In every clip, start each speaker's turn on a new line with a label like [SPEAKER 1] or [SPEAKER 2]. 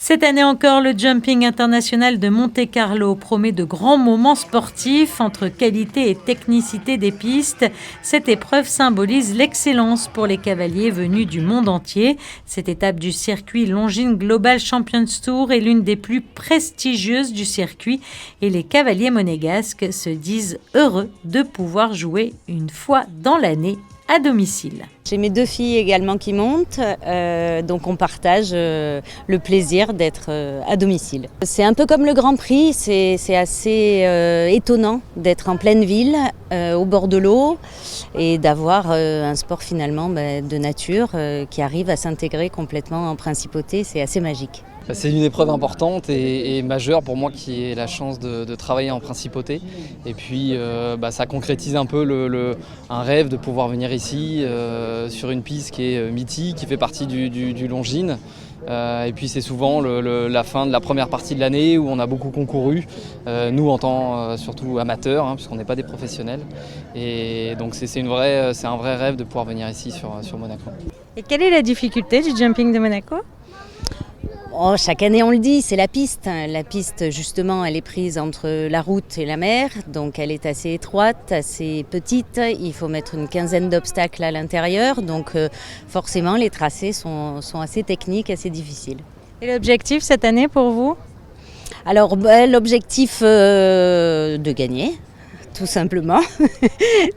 [SPEAKER 1] Cette année encore, le Jumping International de Monte-Carlo promet de grands moments sportifs entre qualité et technicité des pistes. Cette épreuve symbolise l'excellence pour les cavaliers venus du monde entier. Cette étape du circuit Longines Global Champions Tour est l'une des plus prestigieuses du circuit et les cavaliers monégasques se disent heureux de pouvoir jouer une fois dans l'année à domicile.
[SPEAKER 2] J'ai mes 2 filles également qui montent, donc on partage le plaisir d'être à domicile. C'est un peu comme le Grand Prix, c'est assez étonnant d'être en pleine ville, au bord de l'eau, et d'avoir un sport finalement de nature qui arrive à s'intégrer complètement en principauté, c'est assez magique.
[SPEAKER 3] C'est une épreuve importante et majeure pour moi qui ai la chance de travailler en principauté. Et puis ça concrétise un peu un rêve de pouvoir venir ici sur une piste qui est mythique, qui fait partie du Longines. Et puis c'est souvent la fin de la première partie de l'année où on a beaucoup concouru, nous en tant surtout amateurs, puisqu'on n'est pas des professionnels. Et donc c'est un vrai rêve de pouvoir venir ici sur Monaco.
[SPEAKER 1] Et quelle est la difficulté du jumping de Monaco ?
[SPEAKER 2] Oh, chaque année on le dit, c'est la piste. La piste justement elle est prise entre la route et la mer, donc elle est assez étroite, assez petite, il faut mettre une quinzaine d'obstacles à l'intérieur, donc forcément les tracés sont assez techniques, assez difficiles.
[SPEAKER 1] Et l'objectif cette année pour vous ?
[SPEAKER 2] Alors l'objectif de gagner, tout simplement,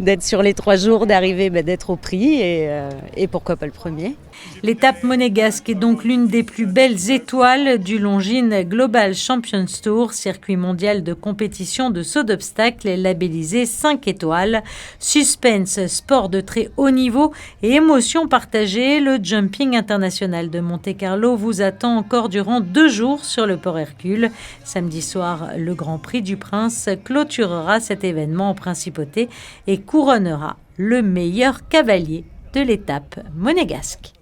[SPEAKER 2] d'être sur les 3 jours, d'arriver, d'être au prix et pourquoi pas le premier.
[SPEAKER 1] L'étape monégasque est donc l'une des plus belles étoiles du Longines Global Champions Tour, circuit mondial de compétition de saut d'obstacles labellisé 5 étoiles. Suspense, sport de très haut niveau et émotion partagée, le Jumping International de Monte-Carlo vous attend encore durant 2 jours sur le Port Hercule. Samedi soir, le Grand Prix du Prince clôturera cet événement en principauté et couronnera le meilleur cavalier de l'étape monégasque.